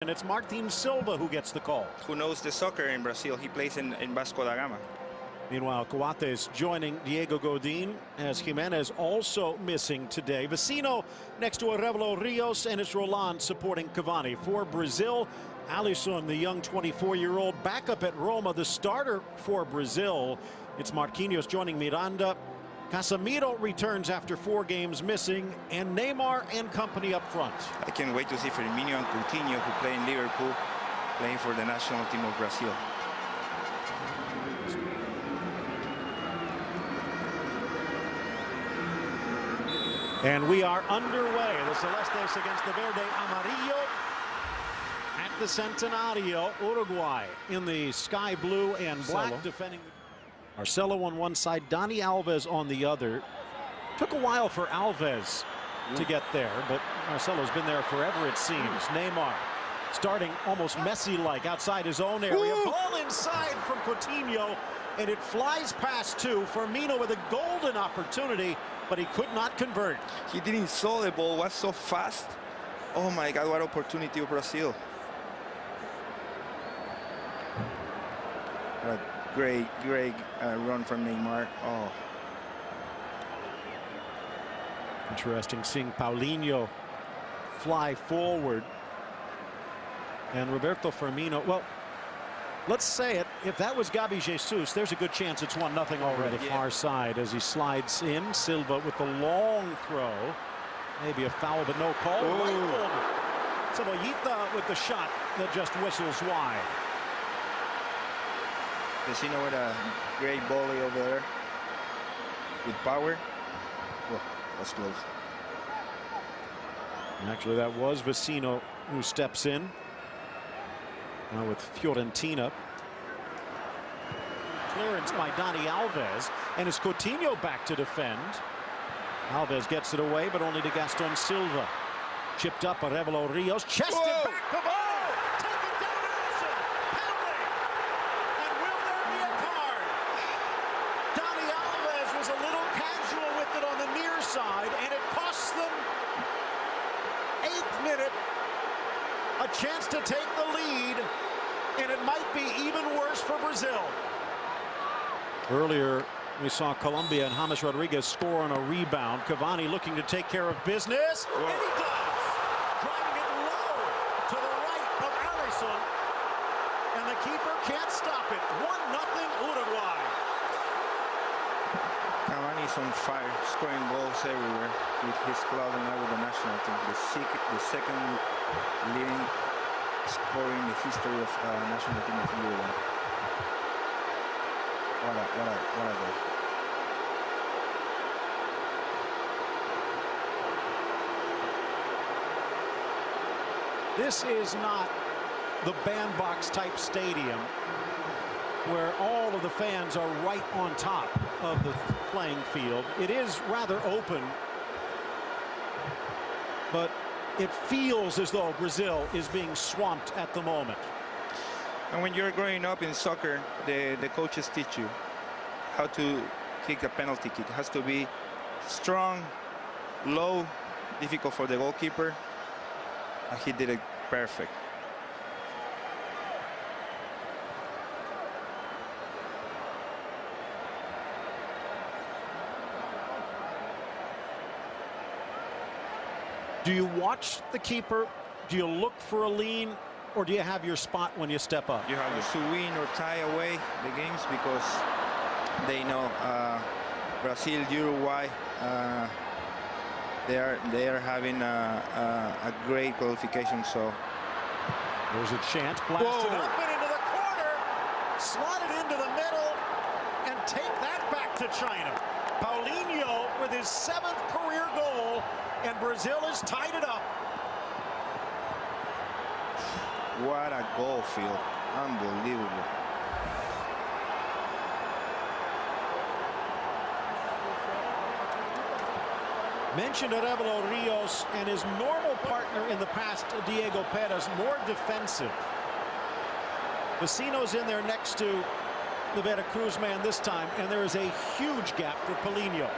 And it's Martin Silva who gets the call. Who knows the soccer in Brazil? He plays in Vasco da Gama. Meanwhile, Coates joining Diego Godin as Jimenez also missing today. Vecino next to Arevalo Rios, and it's Roland supporting Cavani. For Brazil, Alisson, the young 24-year-old, backup at Roma, the starter for Brazil. It's Marquinhos joining Miranda. Casemiro returns after 4 games missing, and Neymar and company up front. I can't wait to see Firmino and Coutinho, who play in Liverpool, playing for the national team of Brazil. And we are underway. The Celestes against the Verde Amarillo at the Centenario. Uruguay in the sky blue and black, defending. Marcelo on one side, Dani Alves on the other. Took a while for Alves to get there, but Marcelo's been there forever, it seems. Neymar starting almost Messi-like outside his own area. Ball inside from Coutinho, and it flies past two. Firmino with a golden opportunity, but he could not convert. He didn't saw the ball, was so fast. Oh my God, what opportunity of Brazil. What a great run from Neymar. Oh. Interesting seeing Paulinho fly forward. And Roberto Firmino, well, let's say it, if that was Gabi Jesus, there's a good chance it's 1-0 already. Yeah. Far side as he slides in. Silva with the long throw. Maybe a foul, but no call. Cebollita with the shot that just whistles wide. Vecino with a great volley over there with power. Oh, that's close. Actually, that was Vecino who steps in. Now with Fiorentina. Clearance by Dani Alves, and it's Coutinho back to defend. Alves gets it away, but only to Gaston Silva. Chipped up, Arevalo Rios, chested back, Cavani, taken down Alisson, penalty, and will there be a card? Dani Alves was a little casual with it on the near side, and it costs them 8th minute a chance to take the lead, and it might be even worse for Brazil. Earlier, we saw Colombia and James Rodriguez score on a rebound. Cavani looking to take care of business, and he does! Driving it low to the right of Alisson, and the keeper can't stop it. 1-0 Uruguay. Cavani is on fire, scoring goals everywhere with his club and now with the national team. The second leading scorer in the history of national team of Uruguay. What a goal. This is not the bandbox type stadium where all of the fans are right on top of the playing field. It is rather open, but it feels as though Brazil is being swamped at the moment. And when you're growing up in soccer, the coaches teach you how to kick a penalty kick. It has to be strong, low, difficult for the goalkeeper, and he did it perfect. Do you watch the keeper? Do you look for a lean? Or do you have your spot when you step up? You have to win or tie away the games because they know Brazil, Uruguay, they are having a great qualification. So there's a chance, blasted up and into the corner, slotted into the middle, and take that back to China. Paulinho with his 7th career goal, and Brazil has tied it up. What a goal, Phil. Unbelievable. Mentioned Arevalo Rios and his normal partner in the past, Diego Perez, more defensive. Vecino's in there next to the Veracruz man this time, and there is a huge gap for Paulinho.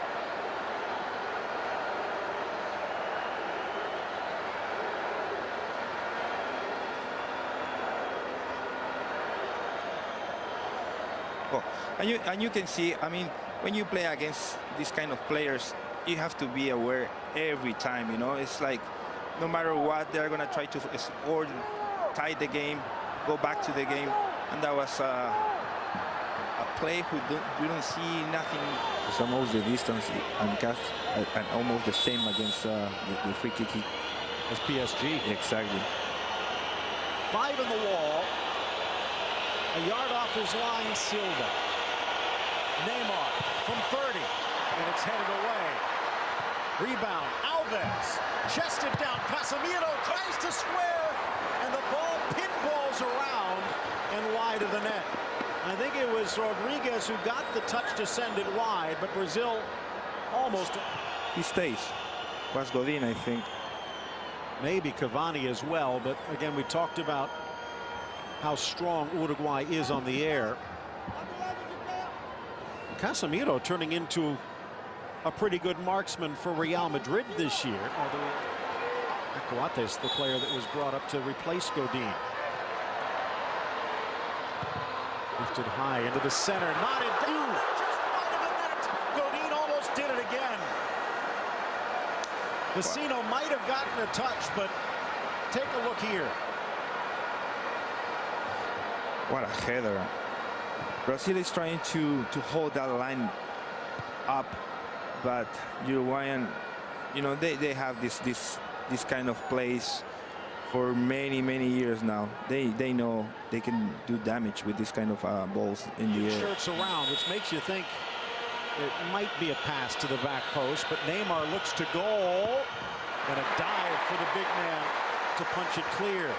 Well, and you can see, I mean, when you play against these kind of players, you have to be aware every time, you know. It's like no matter what, they're going to try to score, tie the game, go back to the game. And that was a play you don't see nothing. It's almost the distance and almost the same against the free kick as PSG. Exactly. 5 in the wall. A yard off his line, Silva. Neymar from 30, and it's headed away. Rebound, Alves. Chested down, Casemiro tries to square, and the ball pinballs around and wide of the net. I think it was Rodriguez who got the touch to send it wide, but Brazil almost. He stays. Was Godin, I think. Maybe Cavani as well, but again, we talked about how strong Uruguay is on the air. Casemiro turning into a pretty good marksman for Real Madrid this year. Although Coates, the player that was brought up to replace Godin. Lifted high into the center, not in down, just wide of the net. Godin almost did it again. Vecino might have gotten a touch, but take a look here. What a header. Brazil is trying to hold that line up, but Uruguayan, you know, they have this kind of plays for many years now. They know they can do damage with this kind of balls in the air. Shirts around, which makes you think it might be a pass to the back post, but Neymar looks to goal, and a dive for the big man to punch it clear.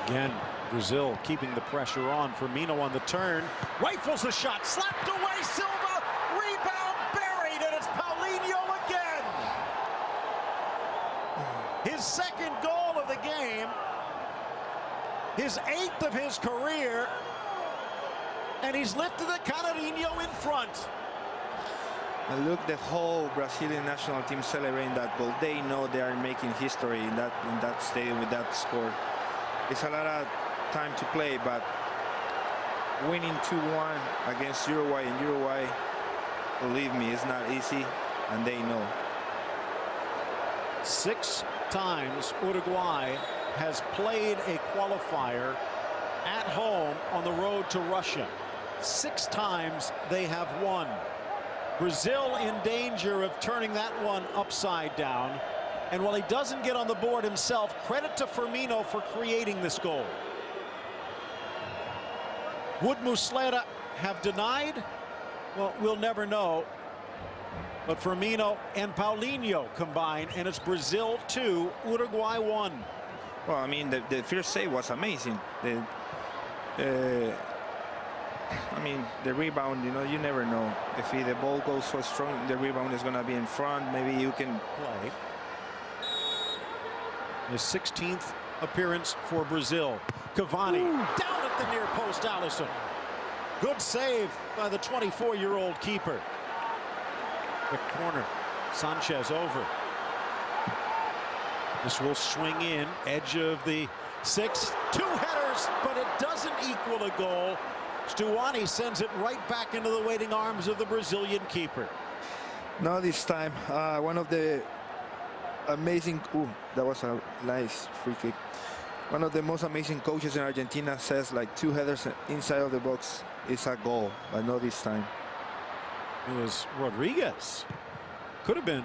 Again, Brazil keeping the pressure on. Firmino on the turn, rifles the shot, slapped away. Silva, rebound buried, and it's Paulinho again. His second goal of the game, his 8th of his career, and he's lifted the Canarinho in front. And look, the whole Brazilian national team celebrating that goal. They know they are making history in that stadium with that score. It's a lot of time to play, but winning 2-1 against Uruguay, and Uruguay, believe me, it's not easy, and they know. 6 times Uruguay has played a qualifier at home on the road to Russia. 6 times they have won. Brazil in danger of turning that one upside down. And while he doesn't get on the board himself, credit to Firmino for creating this goal. Would Muslera have denied? Well, we'll never know. But Firmino and Paulinho combine, and it's Brazil 2, Uruguay 1. Well, I mean, the first save was amazing. I mean, the rebound, you know, you never know. If the ball goes so strong, the rebound is going to be in front. Maybe you can play. His 16th appearance for Brazil. Cavani down at the near post. Alisson. Good save by the 24-year-old keeper. The corner. Sanchez over. This will swing in. Edge of the 6. 2 headers, but it doesn't equal a goal. Stuani sends it right back into the waiting arms of the Brazilian keeper. No, this time, one of the amazing. That was a nice free kick. One of the most amazing coaches in Argentina says like 2 headers inside of the box is a goal, but not this time. It was Rodriguez. Could have been.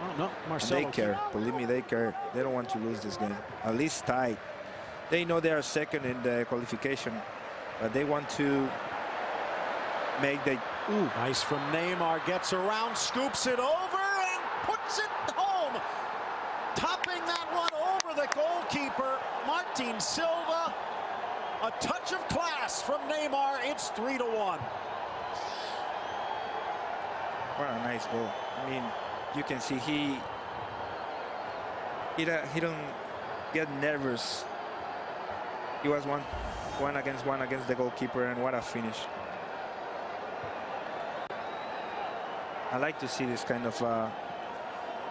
Oh, no, Marcelo. And they care. Believe me, they care. They don't want to lose this game. At least tied. They know they are second in the qualification, but they want to make the. Nice from Neymar. Gets around, scoops it over, and puts it home. Topping that one over the goalkeeper, Martin Silva. A touch of class from Neymar. It's 3-1. What a nice goal. I mean, you can see he don't get nervous. He was one against the goalkeeper, and what a finish. I like to see this kind of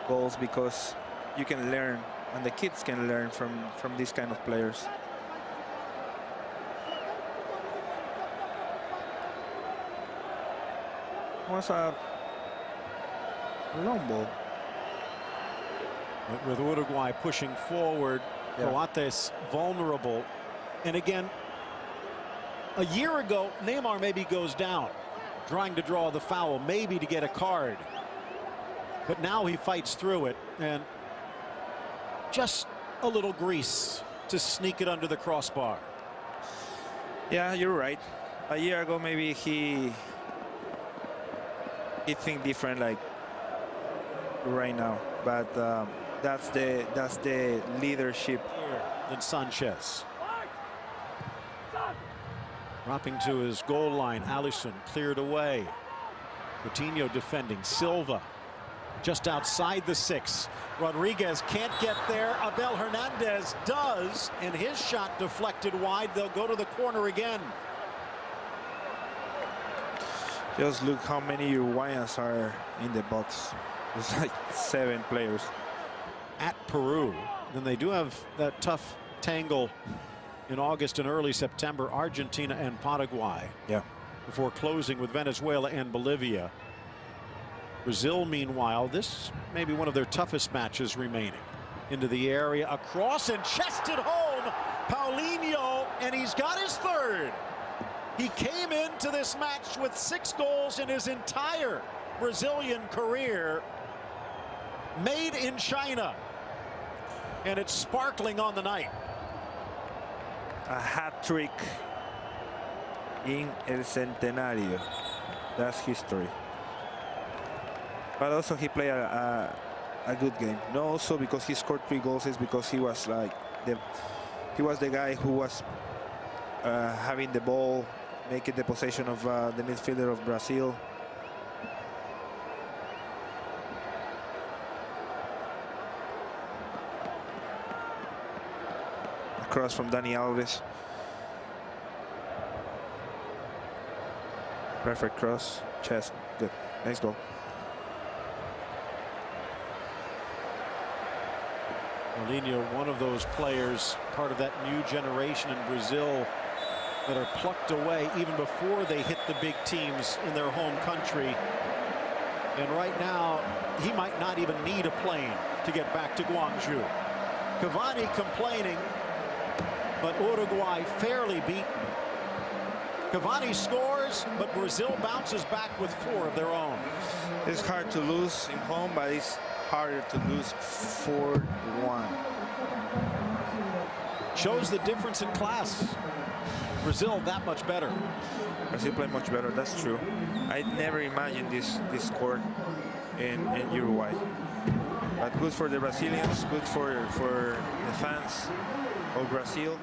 goals, because you can learn, and the kids can learn from these kind of players. Was a long ball. With Uruguay pushing forward, Coates vulnerable. And again, a year ago, Neymar maybe goes down, trying to draw the foul, maybe to get a card. But now he fights through it, and just a little grease to sneak it under the crossbar. Yeah, you're right. A year ago, maybe he think different, like right now. But that's the leadership. Than Sanchez. Dropping to his goal line, Alisson cleared away. Coutinho defending. Silva just outside the 6. Rodriguez can't get there. Abel Hernandez does, and his shot deflected wide. They'll go to the corner again. Just look how many Uruguayans are in the box. It's like 7 players. At Peru. Then they do have that tough tangle in August and early September, Argentina and Paraguay. Yeah. Before closing with Venezuela and Bolivia. Brazil, meanwhile, this may be one of their toughest matches remaining. Into the area, across and chested home. Paulinho, and he's got his 3rd. He came into this match with 6 goals in his entire Brazilian career. Made in China. And it's sparkling on the night. A hat-trick in El Centenario. That's history. But also he played a good game. No, also because he scored 3 goals is because he was like the guy who was having the ball, making the possession of the midfielder of Brazil. Cross from Dani Alves. Perfect cross. Chest. Good. Nice goal. Paulinho, one of those players, part of that new generation in Brazil that are plucked away even before they hit the big teams in their home country. And right now, he might not even need a plane to get back to Guangzhou. Cavani complaining, but Uruguay fairly beaten. Cavani scores, but Brazil bounces back with 4 of their own. It's hard to lose in home, but it's harder to lose 4-1. Shows the difference in class. Brazil that much better. Brazil play much better, that's true. I never imagined this score in Uruguay. But good for the Brazilians, good for the fans of Brazil.